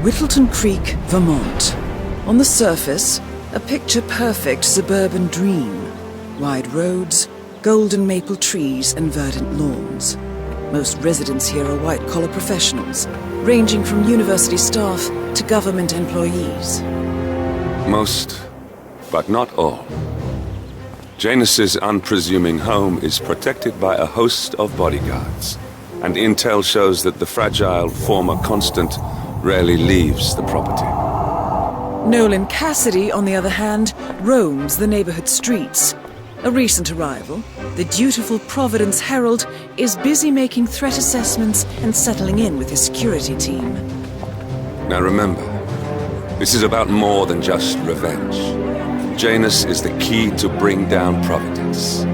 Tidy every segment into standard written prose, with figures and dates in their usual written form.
Whittleton Creek, Vermont. On the surface, a picture-perfect suburban dream. Wide roads, golden maple trees and verdant lawns. Most residents here are white-collar professionals, ranging from university staff to government employees. Most, but not all. Janus's unpresuming home is protected by a host of bodyguards, and intel shows that the fragile former Constant rarely leaves the property. Nolan Cassidy, on the other hand, roams the neighborhood streets. A recent arrival, the dutiful Providence Herald is busy making threat assessments and settling in with his security team. Now remember, this is about more than just revenge. Janus is the key to bring down Providence.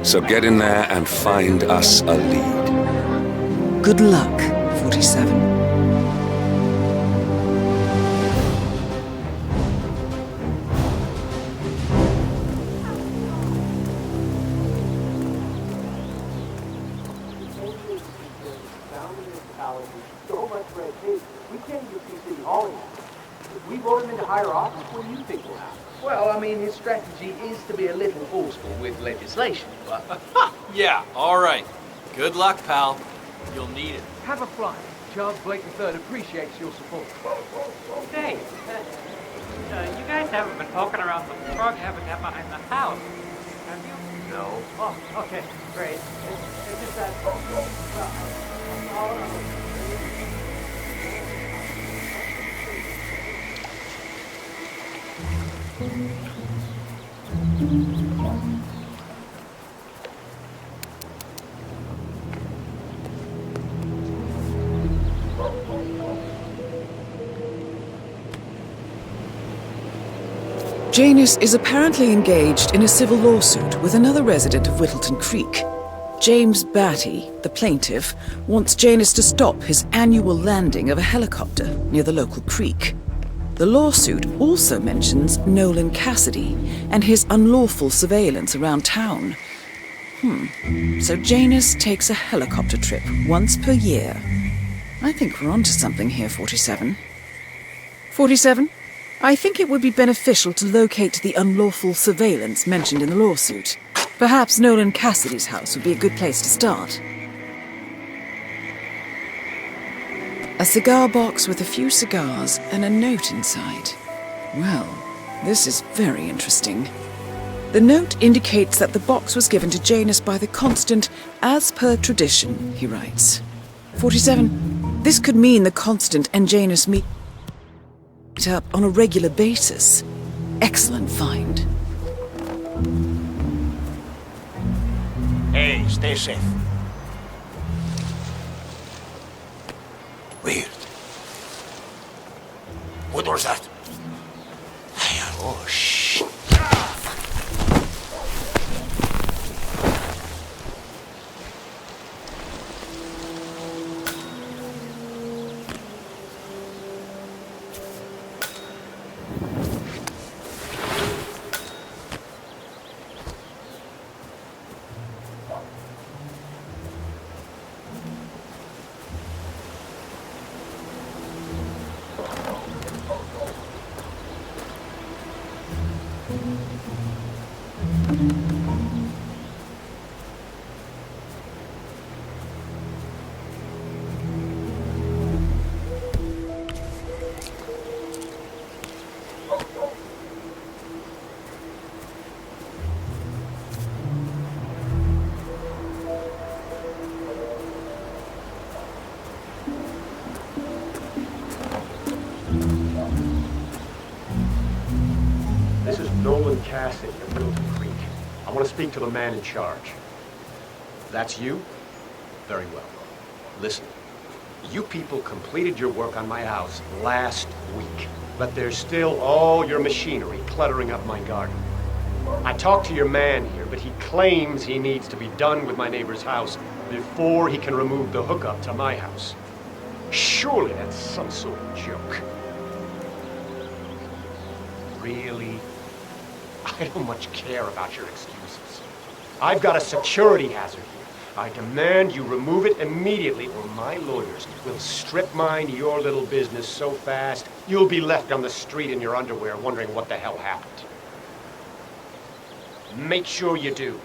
So get in there and find us a lead. Good luck, 47. So much red tape. We can't even see City Hall anymore. If we vote him into higher office, what do you think will happen? Well, I mean, his strategy is to be a little forceful with legislation, but... Yeah, all right. Good luck, pal. You'll need it. Have a fly. Charles Blake III appreciates your support. Hey, you guys haven't been poking around the frog habitat behind the house, have you? No. Oh, okay, great. It's just that... Janus is apparently engaged in a civil lawsuit with another resident of Whittleton Creek. James Batty, the plaintiff, wants Janus to stop his annual landing of a helicopter near the local creek. The lawsuit also mentions Nolan Cassidy and his unlawful surveillance around town. So Janus takes a helicopter trip once per year. I think we're onto something here, 47. 47? I think it would be beneficial to locate the unlawful surveillance mentioned in the lawsuit. Perhaps Nolan Cassidy's house would be a good place to start. A cigar box with a few cigars and a note inside. Well, this is very interesting. The note indicates that the box was given to Janus by the Constant as per tradition, he writes. 47. This could mean the Constant and Janus meet up on a regular basis. Excellent find. Hey, stay safe. Weird. What was that? Oh, shit. This is Nolan Cassidy of Whittleton Creek. I want to speak to the man in charge. That's you? Very well. Listen, you people completed your work on my house last week, but there's still all your machinery cluttering up my garden. I talked to your man here, but he claims he needs to be done with my neighbor's house before he can remove the hookup to my house. Surely that's some sort of joke. Really? I don't much care about your excuses. I've got a security hazard here. I demand you remove it immediately, or my lawyers will strip mine your little business so fast, you'll be left on the street in your underwear wondering what the hell happened. Make sure you do.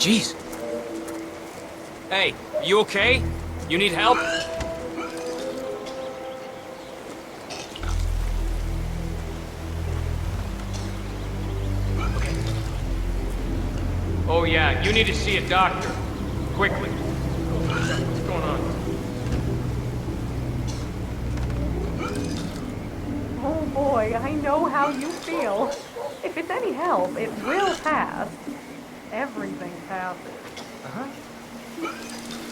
Jeez. Hey, you okay? You need help? Oh yeah, you need to see a doctor. Quickly. What's going on? Oh boy, I know how you feel. If it's any help, it will pass. Everything passes. Uh-huh.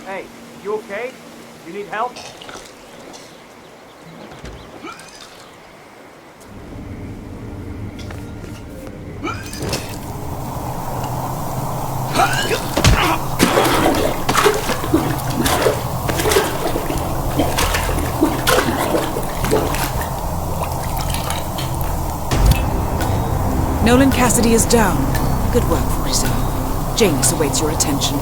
Hey, you okay? You need help? Nolan Cassidy is down. Good work, 47. Janus awaits your attention.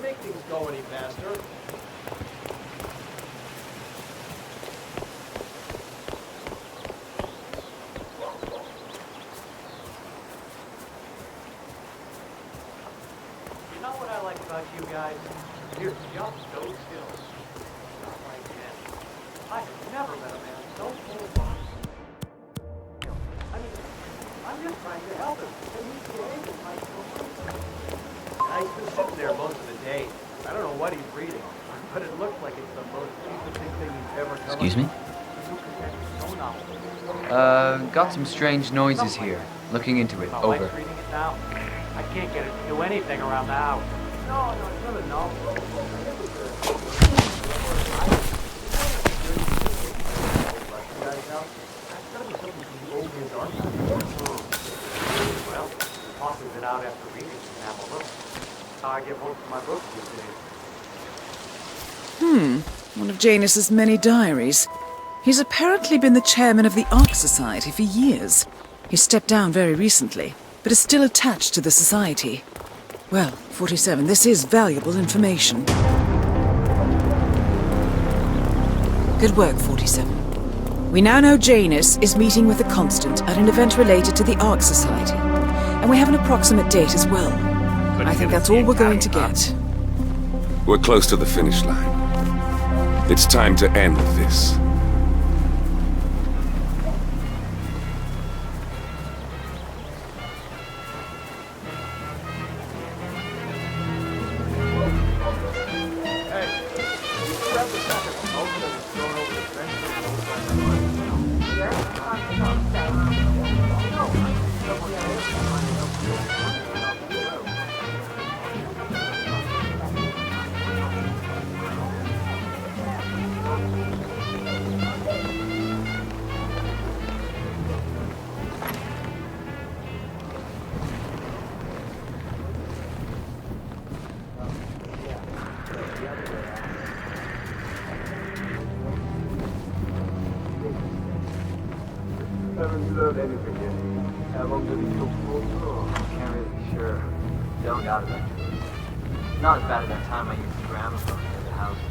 Make things go any faster. You know what I like about you guys? You're just so still. Not like that. I have never met a man so full of fun. I mean, I'm just trying to help him. And he's behaving like so He's been sitting there most of the day. I don't know what he's reading, but it looks like it's the most interesting thing he's ever come Excuse me? Got some strange noises here. Looking into it. Over. Reading it now. I can't get it to do anything around the house. No, it's not a novel. Well, tossing it out after reading it and have a look. How I get home from my books these days. One of Janus's many diaries. He's apparently been the chairman of the Ark Society for years. He stepped down very recently, but is still attached to the society. Well, 47, this is valuable information. Good work, 47. We now know Janus is meeting with the Constant at an event related to the Ark Society, and we have an approximate date as well. But I think that's all we're going to get. We're close to the finish line. It's time to end this. Haven't learned anything yet. How long did he talk for? Can't really be sure. Don't got it actually. Not as bad as that time I used the gramophone at the house.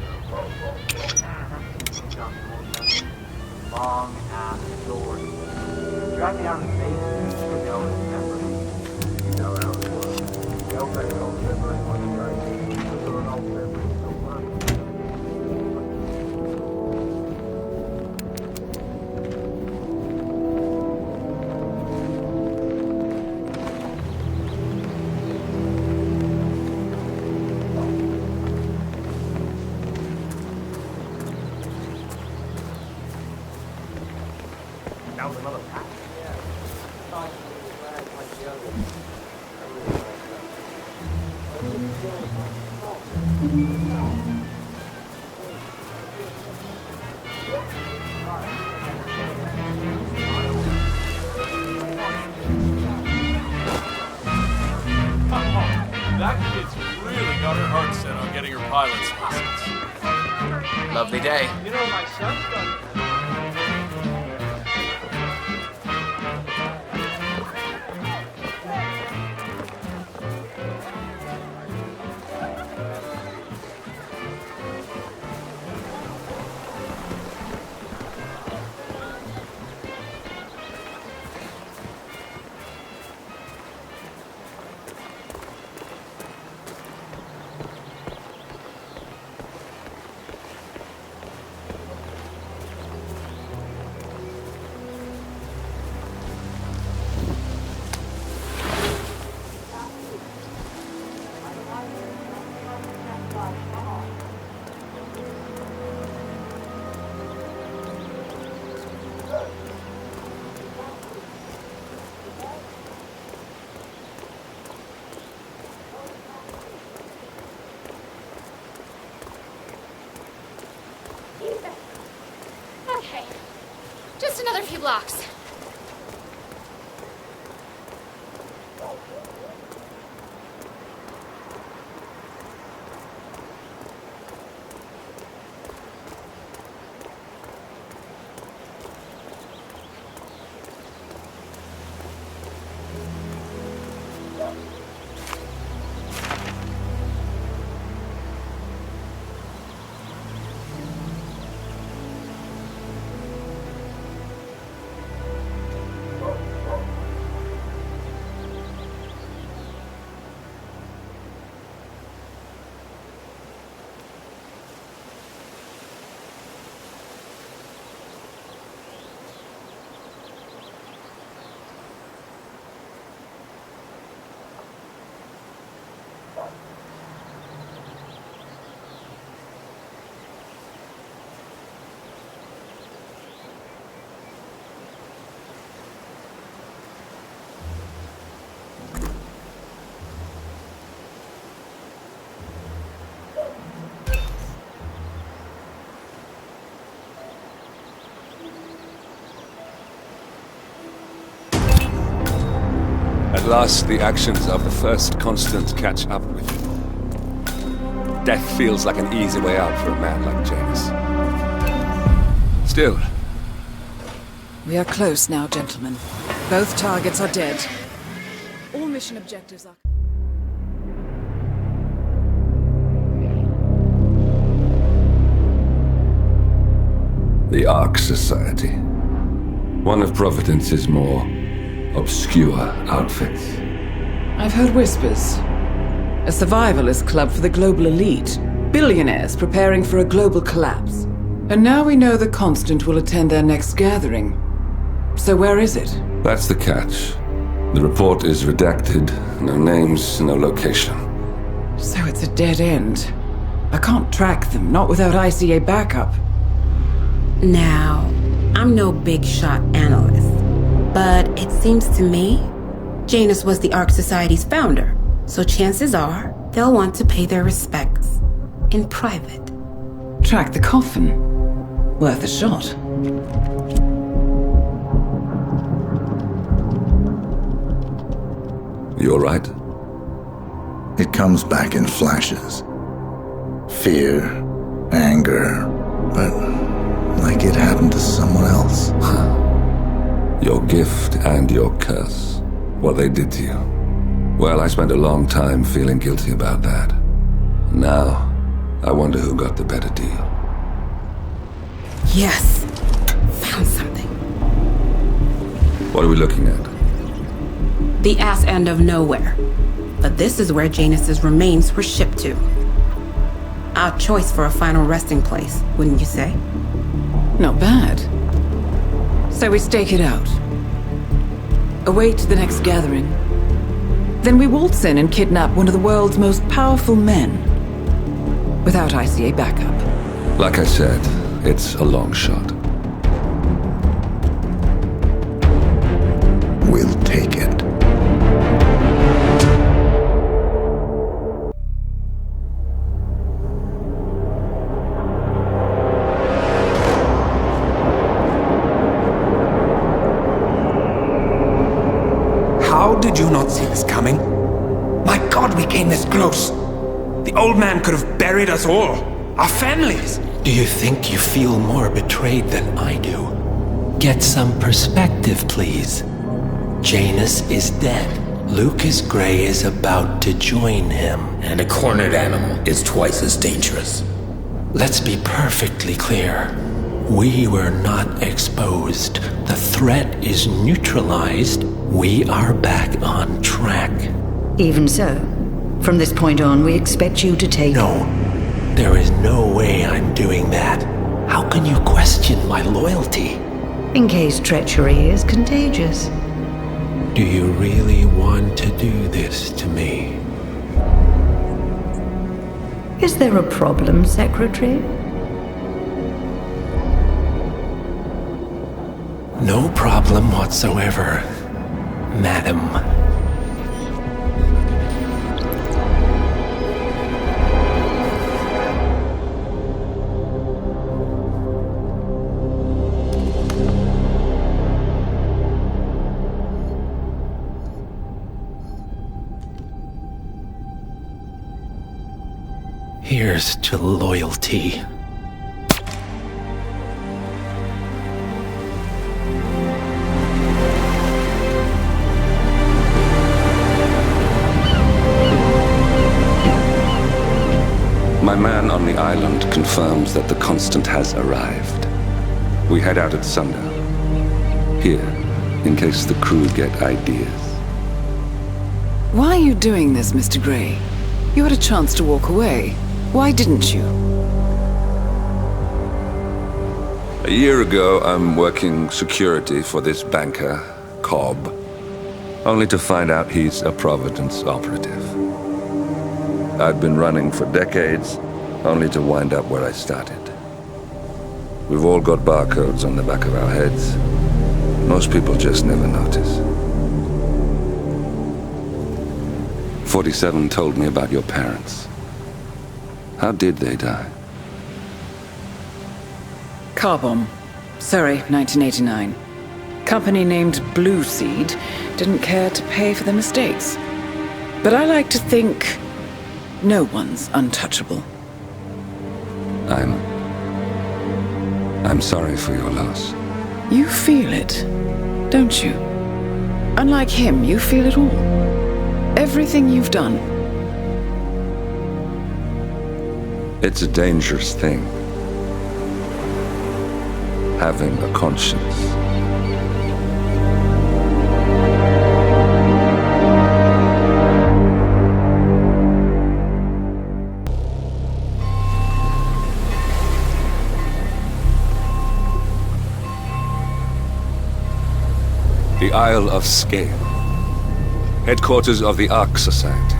Long ass story. Dragged me down to the basement and took me over to the memory. You know how it was. The old man don't remember anyone right. Because of an old memory so much. That was another pack? Yeah. Thought it was rags like the others. I really That kid's really got her heart set on getting her pilot's license. Lovely day. You know, my son's done. Okay. Just another few blocks. At last, the actions of the first constant catch up with you. Death feels like an easy way out for a man like Janus. Still. We are close now, gentlemen. Both targets are dead. All mission objectives are... The Ark Society. One of Providence's more obscure outfits. I've heard whispers. A survivalist club for the global elite. Billionaires preparing for a global collapse. And now we know the Constant will attend their next gathering. So where is it? That's the catch. The report is redacted. No names, no location. So it's a dead end. I can't track them, not without ICA backup. Now, I'm no big shot analyst, but it seems to me Janus was the Ark Society's founder, so chances are they'll want to pay their respects in private. Track the coffin. Worth a shot. You all right? It comes back in flashes. Fear, anger, but like it happened to someone else. Your gift and your curse. What they did to you. Well, I spent a long time feeling guilty about that. Now, I wonder who got the better deal. Yes. Found something. What are we looking at? The ass end of nowhere. But this is where Janus's remains were shipped to. Our choice for a final resting place, wouldn't you say? Not bad. So we stake it out. Await the next gathering. Then we waltz in and kidnap one of the world's most powerful men. Without ICA backup. Like I said, it's a long shot. We'll take it. How did you not see this coming? My God, we came this close. The old man could have buried us all. Our families. Do you think you feel more betrayed than I do? Get some perspective, please. Janus is dead. Lucas Gray is about to join him. And a cornered animal is twice as dangerous. Let's be perfectly clear. We were not exposed. The threat is neutralized. We are back on track. Even so, from this point on, we expect you to take... No. There is no way I'm doing that. How can you question my loyalty? In case treachery is contagious. Do you really want to do this to me? Is there a problem, Secretary? No problem whatsoever, Madam. Here's to loyalty. My man on the island confirms that the Constant has arrived. We head out at sundown. Here, in case the crew get ideas. Why are you doing this, Mr. Gray? You had a chance to walk away. Why didn't you? A year ago, I'm working security for this banker, Cobb, only to find out he's a Providence operative. I'd been running for decades, only to wind up where I started. We've all got barcodes on the back of our heads. Most people just never notice. 47 told me about your parents. How did they die? Car bomb. Surrey, 1989. Company named Blue Seed didn't care to pay for their mistakes. But I like to think no one's untouchable. I'm sorry for your loss. You feel it, don't you? Unlike him, you feel it all. Everything you've done. It's a dangerous thing. Having a conscience. the Isle of Scale, headquarters of the Ark Society.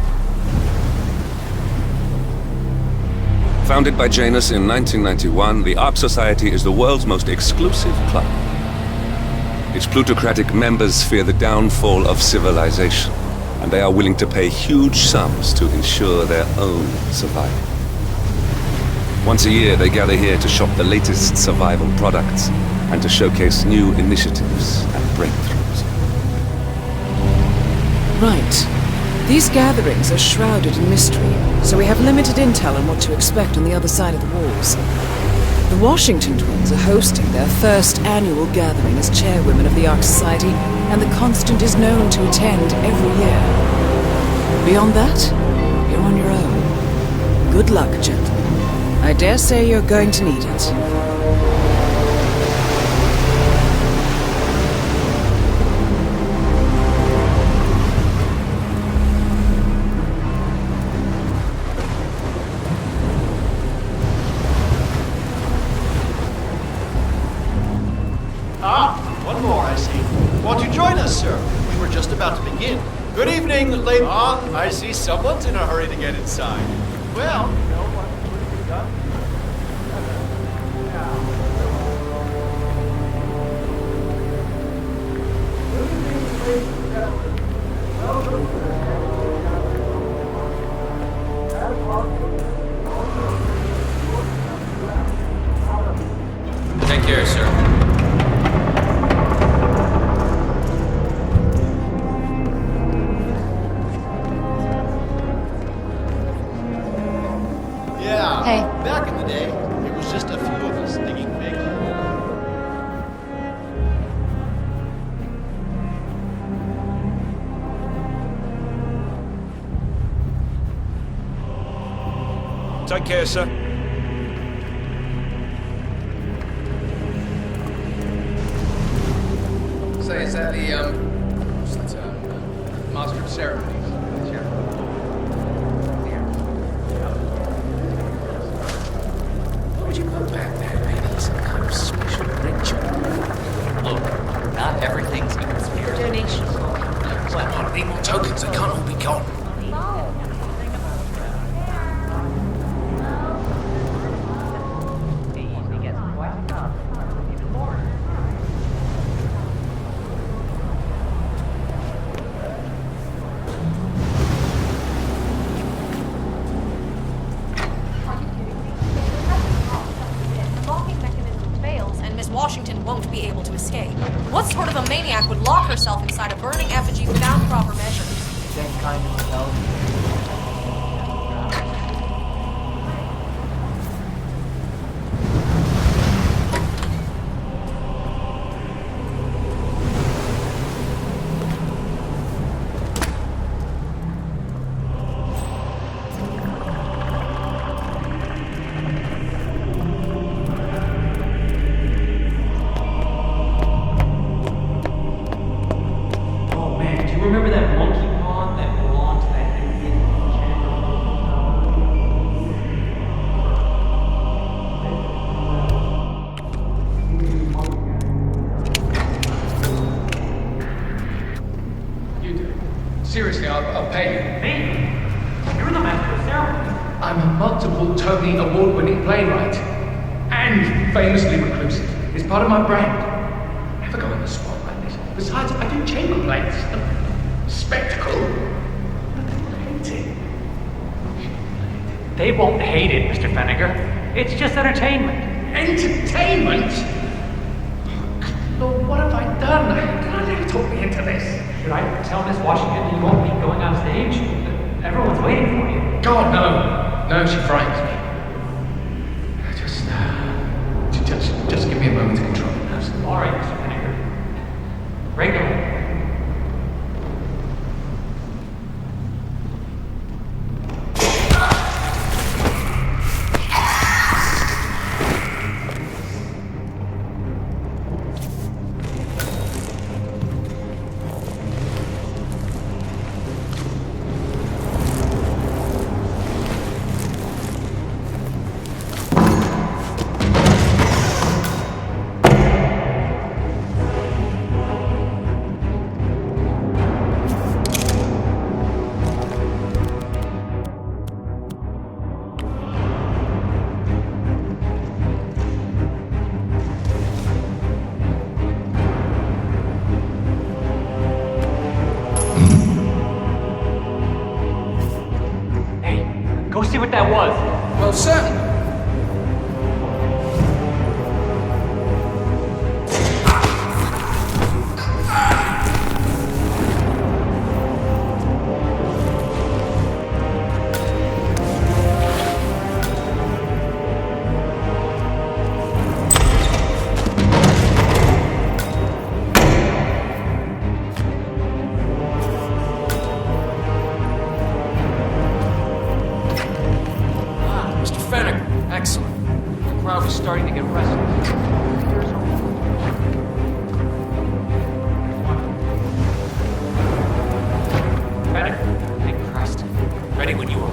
Founded by Janus in 1991, the Ark Society is the world's most exclusive club. Its plutocratic members fear the downfall of civilization, and they are willing to pay huge sums to ensure their own survival. Once a year, they gather here to shop the latest survival products and to showcase new initiatives and breakthroughs. Right. These gatherings are shrouded in mystery, so we have limited intel on what to expect on the other side of the walls. The Washington twins are hosting their first annual gathering as chairwomen of the Ark Society, and the Constant is known to attend every year. Beyond that, you're on your own. Good luck, gentlemen. I dare say you're going to need it. One more, I see. Won't you join us, sir? We were just about to begin. Good evening, lady. I see someone's in a hurry to get inside. Well, you know what would be done? Take care, sir. Yeah. Hey. Back in the day, it was just a few of us digging big. Take care, sir. Say, is that the, Master of Ceremonies? What would you put back there, maybe? Some kind of special ritual? Look, not everything's even spirit. Donation. Well, I need more tokens. They can't all be gone. Washington won't be able to escape. What sort of a maniac would lock herself inside a burning effigy without proper measures? Same kind of intelligence. Remember that monkey pond that belonged to that Indian You do it. Seriously, I'll pay you. Me? You're the master of ceremonies. I'm a multiple Tony award-winning playwright. And famously reclusive. It's part of my brand. Never go in the spot like this. Besides, I do chamber plays. Spectacle. But they hate it. They won't hate it, Mr. Fenniger. It's just entertainment. Entertainment? Lord, what have I done? Did I let you talk me into this? Should I tell Miss Washington that you won't be going on stage? Everyone's waiting for you. God, no. No, she frightens me. Just give me a moment to control it. All right, Mr. Fenniger. Regular. see what that was? Well, certainly. Starting to get restless. Better. Big crest. Ready when you are.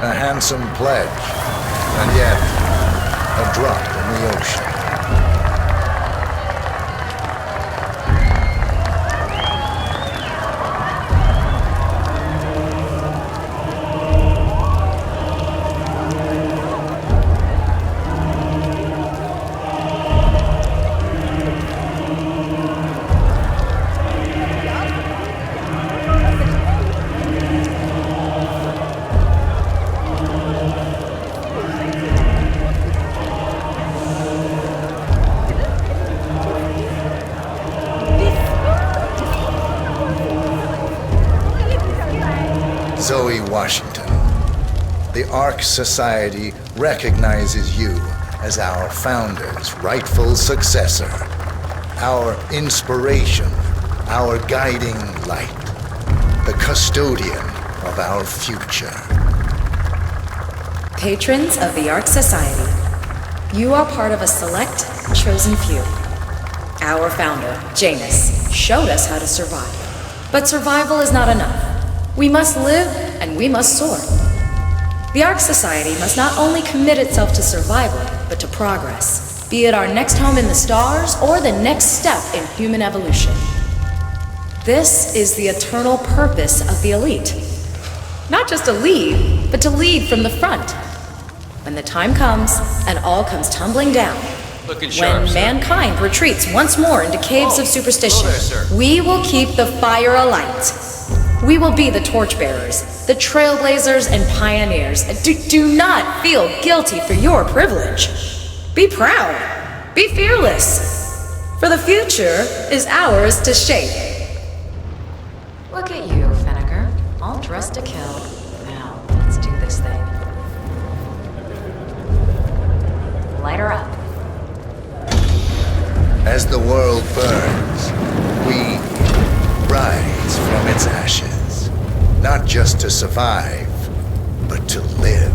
A handsome pledge, and yet a drop in the ocean. Zoe Washington, the Ark Society recognizes you as our founder's rightful successor, our inspiration, our guiding light, the custodian of our future. Patrons of the Ark Society, you are part of a select, chosen few. Our founder, Janus, showed us how to survive. But survival is not enough. We must live and we must soar. The Ark Society must not only commit itself to survival, but to progress, be it our next home in the stars or the next step in human evolution. This is the eternal purpose of the elite. Not just to lead, but to lead from the front. When the time comes and all comes tumbling down, Looking sharp, when sir. mankind retreats once more into caves of superstition, we will keep the fire alight. We will be the torchbearers, the trailblazers and pioneers. Do not feel guilty for your privilege. Be proud. Be fearless. For the future is ours to shape. Look at you, Fenneker. All dressed to kill. Now, let's do this thing. Light her up. As the world burns, we rise from its ashes, not just to survive, but to live.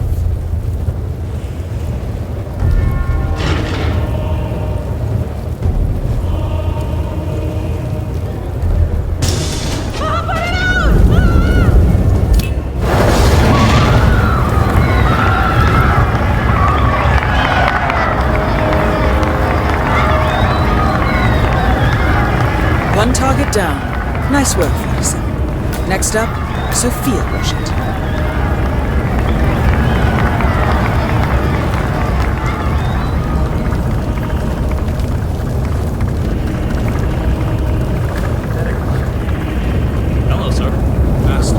One target down. Nice work, 47. Next up, Sophia Washington. Hello, sir. Fast.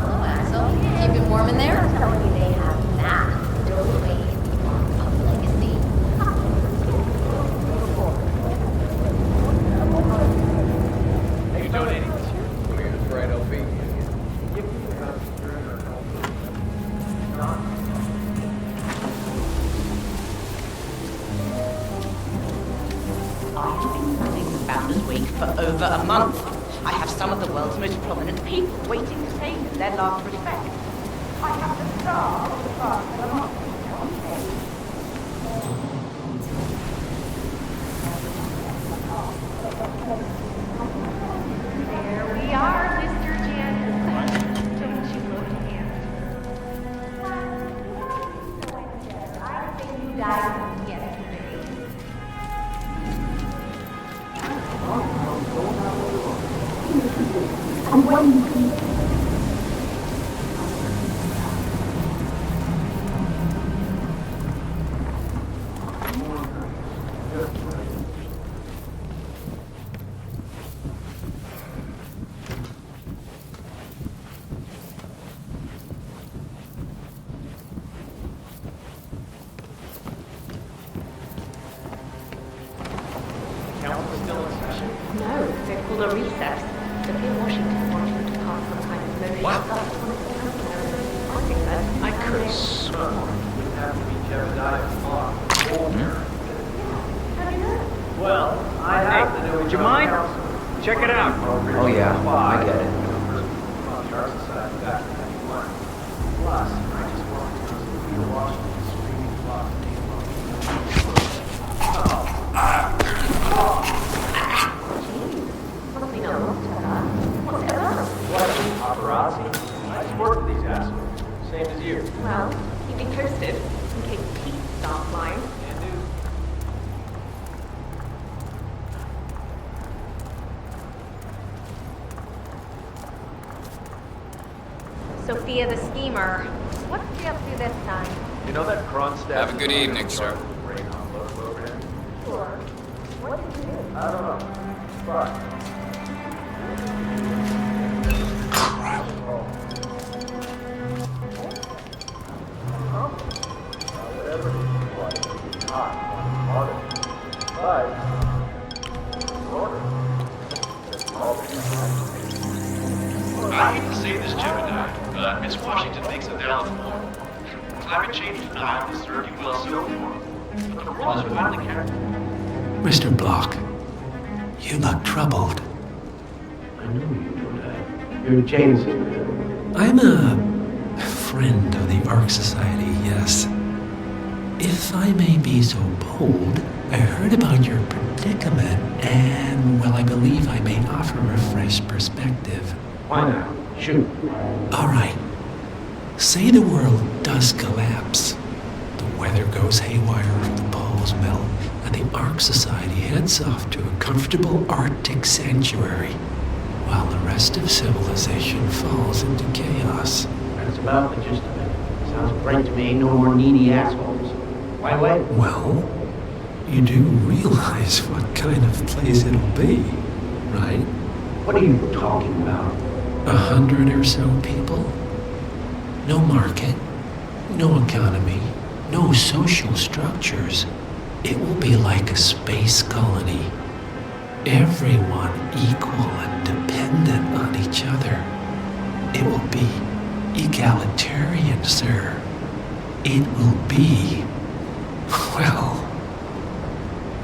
Hello, Axel. Keep it warm in there? You donating this year? We're going to write LP. I've been running the Founders Week for over a month. I have some of the world's most prominent people waiting to pay them their last respect. I have the star of the past and a month. There we are, Mr. Janus. Don't you look handsome? And what do you think? Council's still in session? No, they called a recess. Sophia Washington wants you to pass some kind of motion. What? I think that. I could have sworn we have to be Jebediah Clark. Older. Well, I have to know. Would you mind? Check it out. Oh yeah, I get it. Plus, I just want to Sophia Washington screaming block Something else. Whatever. What? Paparazzi? I just work with these assholes. Same as you. Well, keep me posted in case teeth start flying. And do. Sophia the schemer. What's she up to this time? You know that Kronstadt... Have a good evening, sir. ...brain upload program? Sure. What did you do? I don't know. But... Whatever it is, like, hot, hard, I hate to say this, Jebediah, but Miss Washington makes a valid point. Climate change denial will serve you well so far. But the world is finally catching. Mr. Block, you look troubled. I know you, don't I? You're Jameson. I'm a friend of the Ark Society, yes. If I may be so bold, I heard about your predicament, and, well, I believe I may offer a fresh perspective. Why not? Shoot. All right. Say the world does collapse. The weather goes haywire, the poles melt, and the Ark Society heads off to a comfortable Arctic sanctuary, while the rest of civilization falls into chaos. That's about the gist of it. Sounds great to me. No more needy assholes. Why wait? Well, you do realize what kind of place it'll be, right? What are you talking about? 100 or so people. No market, no economy, no social structures. It will be like a space colony. Everyone equal and dependent on each other. It will be egalitarian, sir. It will be, well,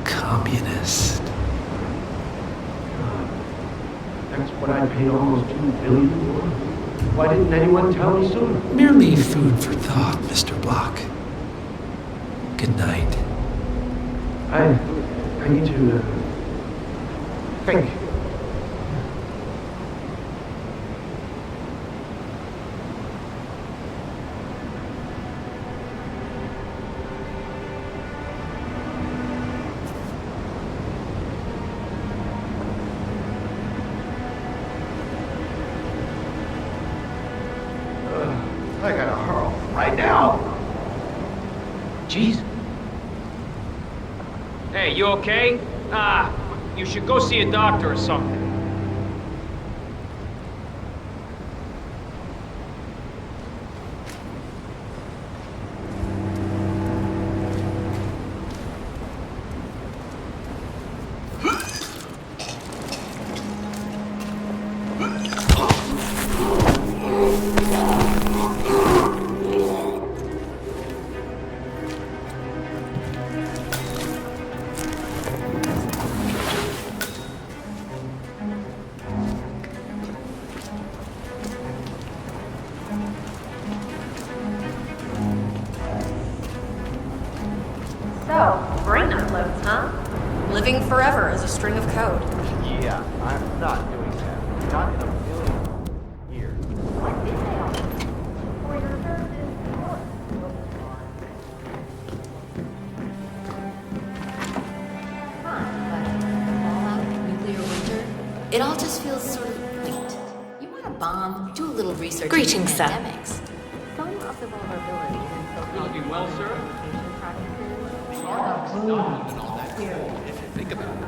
communist. That's what I paid almost $2 billion for. Why didn't anyone tell me sooner? Merely food for thought, Mr. Block. Good night. I need to think. I gotta hurl right now. Jeez. Hey, you okay? You should go see a doctor or something. So, brain uploads, huh? Living forever as a string of code. Yeah, I'm not doing that. Not in a million years. Nuclear winter, it all just feels sort of quaint. bomb, do a little research Greetings, into sir. pandemics. Some of the vulnerabilities in social Looking well, sir. communication practices Starbucks is not even all that cool, if you think about it.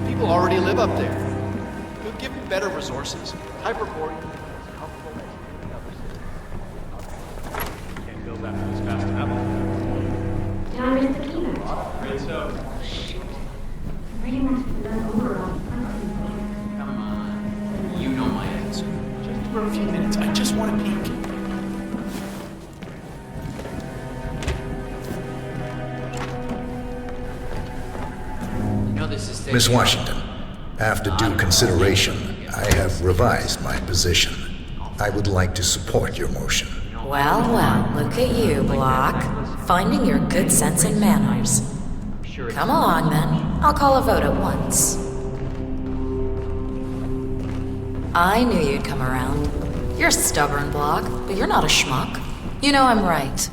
People already live up there. You'll give them better resources. Hyperport. Comfortable as any other city. Can't build that place fast enough. Did I miss the keynote? Afraid so. Reading that over on Come on. You know my answer. Just for a few minutes. I just want to peek. You know this is Miss Washington, after due consideration, I have revised my position. I would like to support your motion. Well, well, look at you, Block. Finding your good sense and manners. Come along, then. I'll call a vote at once. I knew you'd come around. You're stubborn, Block, but you're not a schmuck. You know I'm right.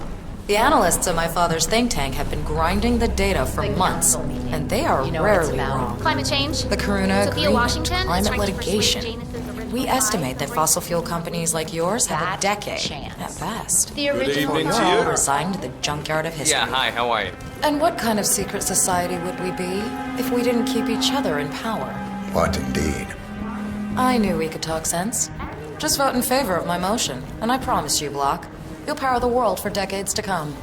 The analysts at my father's think tank have been grinding the data for months, and they are rarely wrong. Climate change. The Karuna Sophia Agreement, Washington is climate trying to persuade litigation. Janus's original We estimate that design fossil fuel companies like yours have a decade, at best. The original Before design. you're all resigned to the junkyard of history. Yeah, hi, how are you? And what kind of secret society would we be if we didn't keep each other in power? What indeed? I knew we could talk sense. Just vote in favor of my motion, and I promise you, Block, you'll power the world for decades to come.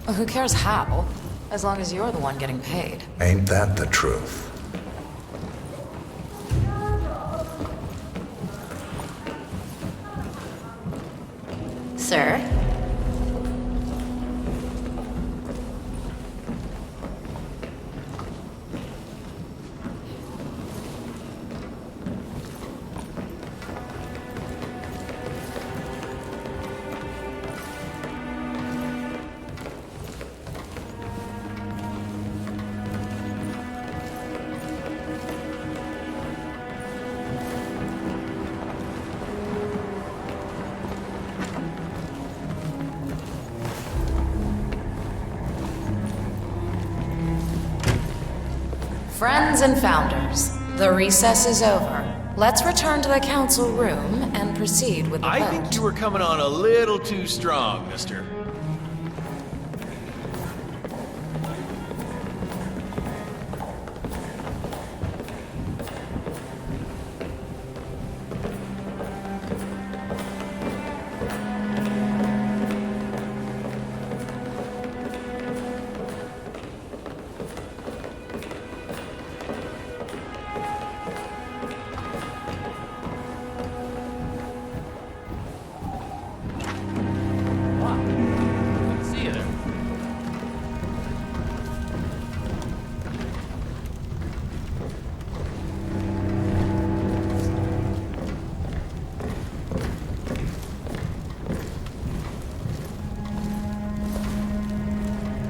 Well, who cares how, as long as you're the one getting paid. Ain't that the truth? Sir? Friends and founders, the recess is over. Let's return to the council room and proceed with the I vote. think you were coming on a little too strong, mister. See you there.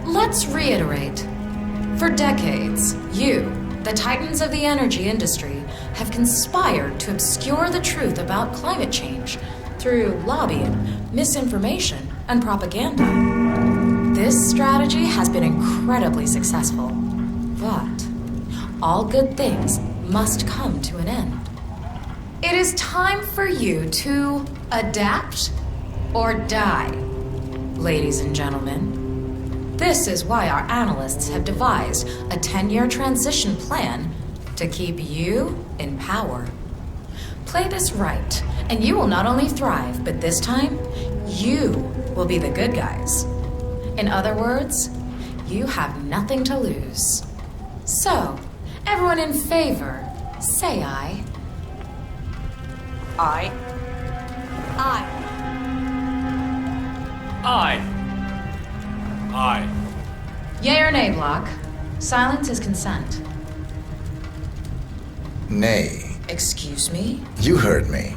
Let's reiterate. For decades, you, the titans of the energy industry, have conspired to obscure the truth about climate change through lobbying, misinformation, and propaganda. This strategy has been incredibly successful, but all good things must come to an end. It is time for you to adapt or die, ladies and gentlemen. This is why our analysts have devised a 10-year transition plan to keep you in power. Play this right, and you will not only thrive, but this time, you will be the good guys. In other words, you have nothing to lose. So, everyone in favor, say aye. Aye. Aye. Aye. Aye. Yay or nay, Block? Silence is consent. Nay. Excuse me? You heard me.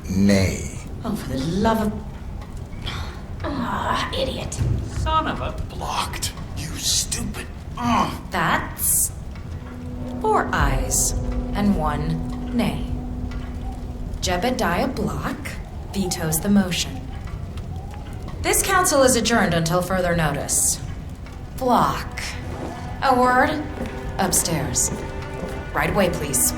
Nay. Oh, for the love of... Ah, idiot. Son of a... Blocked. You stupid. That's 4 ayes and 1 nay. Jebediah Block vetoes the motion. This council is adjourned until further notice. Block. A word? Upstairs. Right away, please.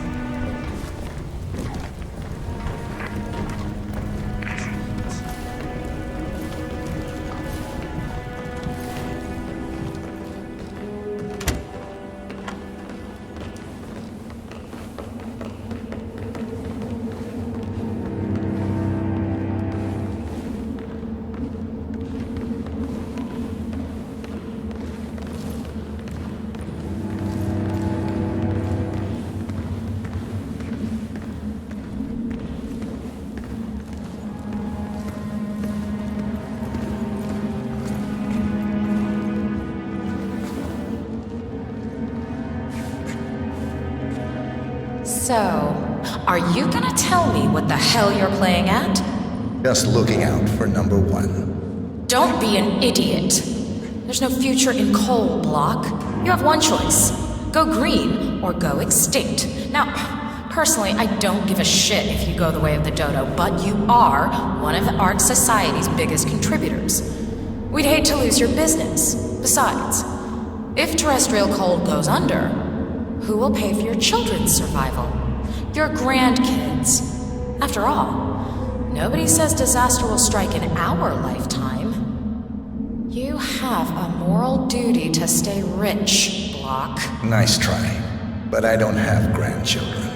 So, are you gonna tell me what the hell you're playing at? Just looking out for number one. Don't be an idiot. There's no future in coal, Block. You have one choice. Go green or go extinct. Now, personally, I don't give a shit if you go the way of the dodo, but you are one of the Ark Society's biggest contributors. We'd hate to lose your business. Besides, if terrestrial coal goes under, who will pay for your children's survival? Your grandkids. After all, nobody says disaster will strike in our lifetime. You have a moral duty to stay rich, Block. Nice try, but I don't have grandchildren.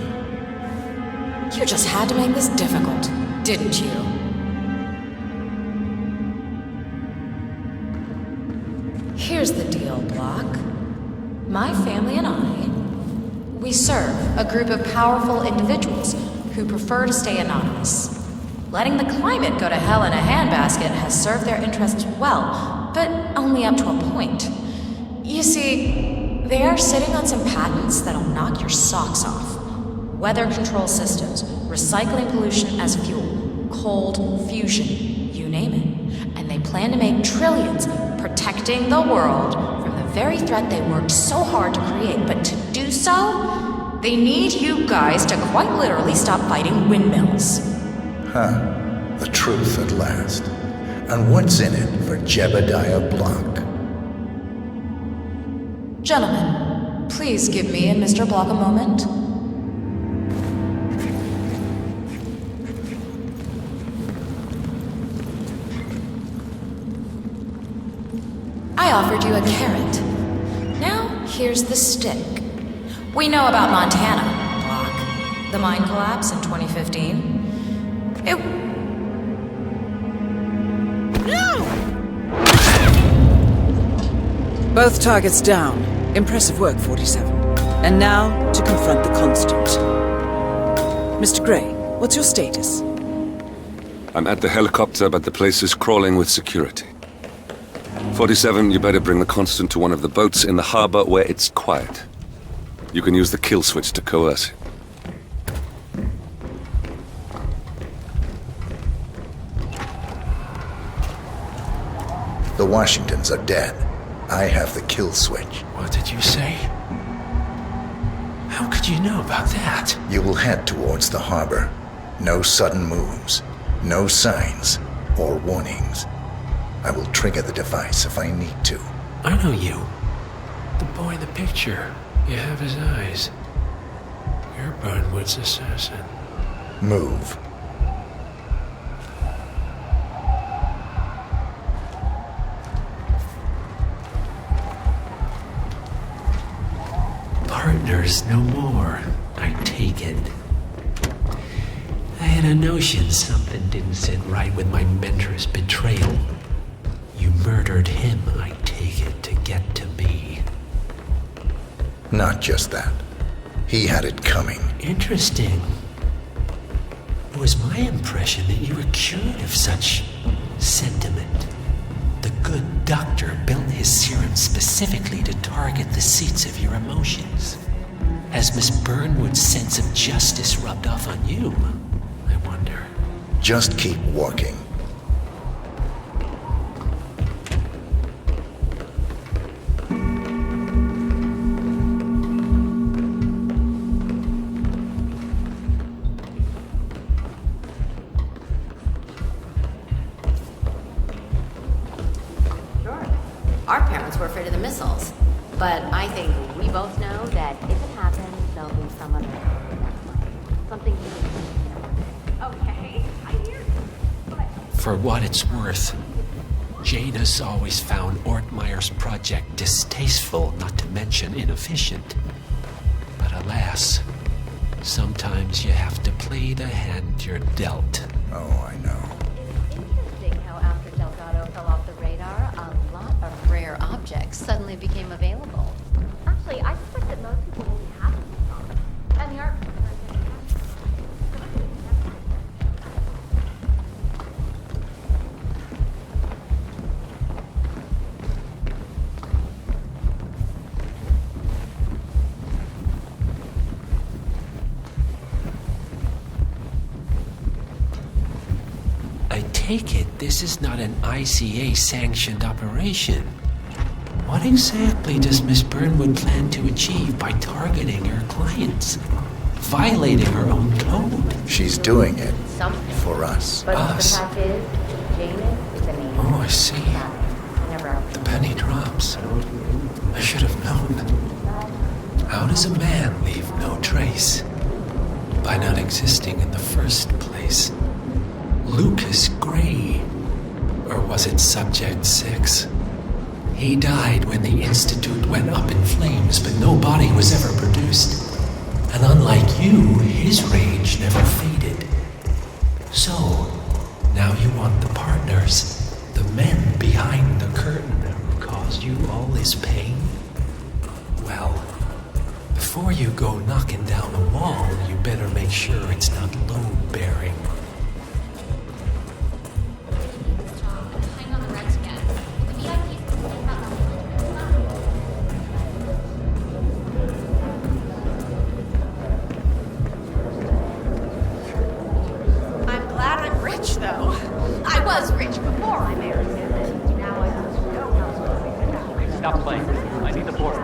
You just had to make this difficult, didn't you? Here's the deal, Block. My family and I, we serve a group of powerful individuals who prefer to stay anonymous. Letting the climate go to hell in a handbasket has served their interests well, but only up to a point. You see, they are sitting on some patents that'll knock your socks off. Weather control systems, recycling pollution as fuel, cold fusion, you name it. And they plan to make trillions protecting the world from the very threat they worked so hard to create. But to do so, they need you guys to quite literally stop fighting windmills. Huh. The truth at last. And what's in it for Jebediah Block? Gentlemen, please give me and Mr. Block a moment. I offered you a carrot. Now, here's the stick. We know about Montana, Block. The mine collapse in 2015. Both targets down. Impressive work, 47. And now, to confront the Constant. Mr. Gray, what's your status? I'm at the helicopter, but the place is crawling with security. 47, you better bring the Constant to one of the boats in the harbor where it's quiet. You can use the kill switch to coerce it. The Washingtons are dead. I have the kill switch. What did you say? How could you know about that? You will head towards the harbor. No sudden moves, no signs or warnings. I will trigger the device if I need to. I know you. The boy in the picture. You have his eyes. You're Burnwood's assassin. Move. Partners no more, I take it. I had a notion something didn't sit right with my mentor's betrayal. You murdered him, I take it, to get to me. Not just that. He had it coming. Interesting. It was my impression that you were cured of such sentiment. The good doctor built his serum specifically to target the seats of your emotions. Has Miss Burnwood's sense of justice rubbed off on you? I wonder. Just keep walking. Our parents were afraid of the missiles. But I think we both know that if it happens, there'll be some other something you okay, I hear you. For what it's worth, Janus always found Ortmeyer's project distasteful, not to mention inefficient. But alas, sometimes you have to play the hand you're dealt. Oh, I know. Interesting how after Delgado fell off the radar, a lot of rare objects suddenly became available. Actually, I suspect that most people only have them. And the art... take it this is not an ICA-sanctioned operation. What exactly does Miss Burnwood plan to achieve by targeting her clients? Violating her own code? She's doing it Something. for us. But Us? the fact is, Janus is a name. Oh, I see. The penny drops. I should have known. How does a man leave no trace? By not existing in the first place. Lucas Gray. Or was it Subject 6? He died when the Institute went up in flames, but no body was ever produced. And unlike you, his rage never faded. So, now you want the partners, the men behind the curtain who caused you all this pain? Well, before you go knocking down a wall, you better make sure it's not load-bearing. I'm glad I'm rich, though. I was rich before I married him, and now I just know how. Stop playing. I need the board.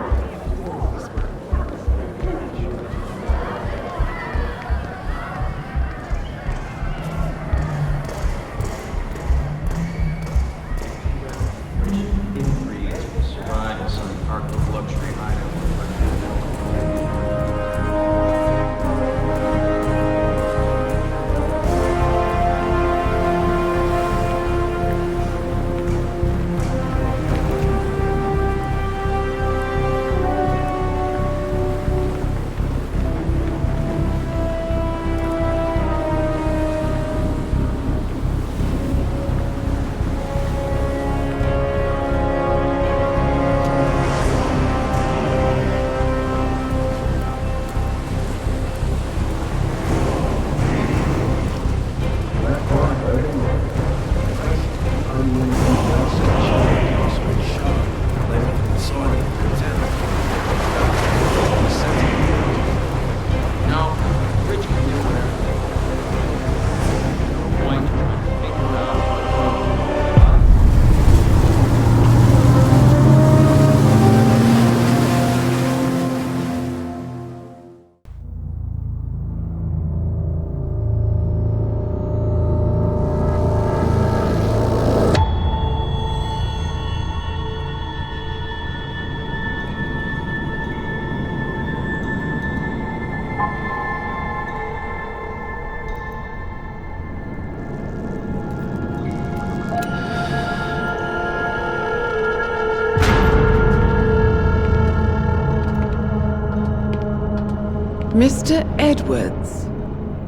Mr. Edwards,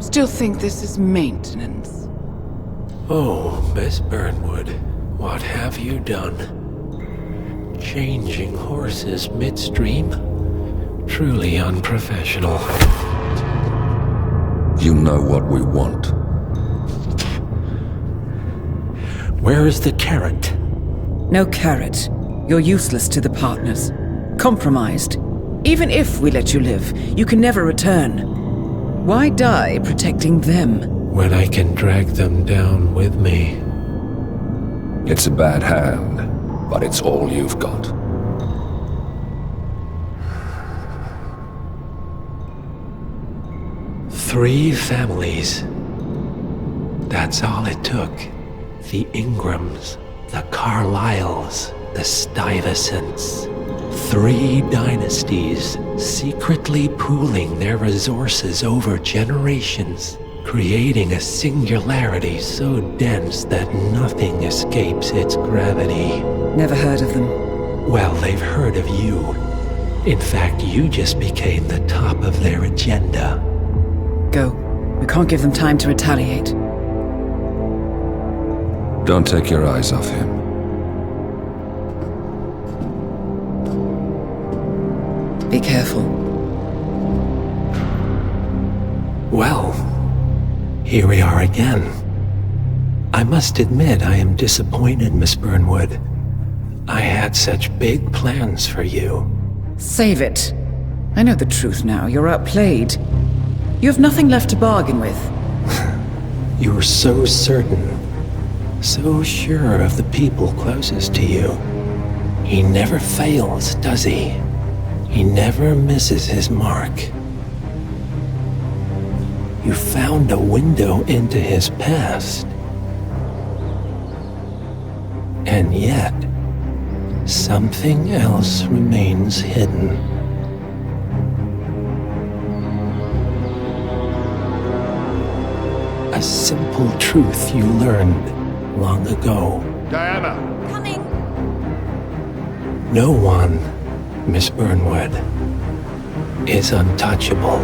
still think this is maintenance? Oh, Miss Burnwood, what have you done? Changing horses midstream? Truly unprofessional. You know what we want. Where is the carrot? No carrot. You're useless to the partners. Compromised. Even if we let you live, you can never return. Why die protecting them? When I can drag them down with me. It's a bad hand, but it's all you've got. Three families. That's all it took. The Ingrams, the Carlyles, the Stuyvesants. 3 dynasties secretly pooling their resources over generations, creating a singularity so dense that nothing escapes its gravity. Never heard of them. Well, they've heard of you. In fact, you just became the top of their agenda. Go. We can't give them time to retaliate. Don't take your eyes off him. Be careful. Well, here we are again. I must admit I am disappointed, Miss Burnwood. I had such big plans for you. Save it. I know the truth now. You're outplayed. You have nothing left to bargain with. You were so certain. So sure of the people closest to you. He never fails, does he? He never misses his mark. You found a window into his past. And yet, something else remains hidden. A simple truth you learned long ago. Diana! Coming! No one, Miss Burnwood, is untouchable.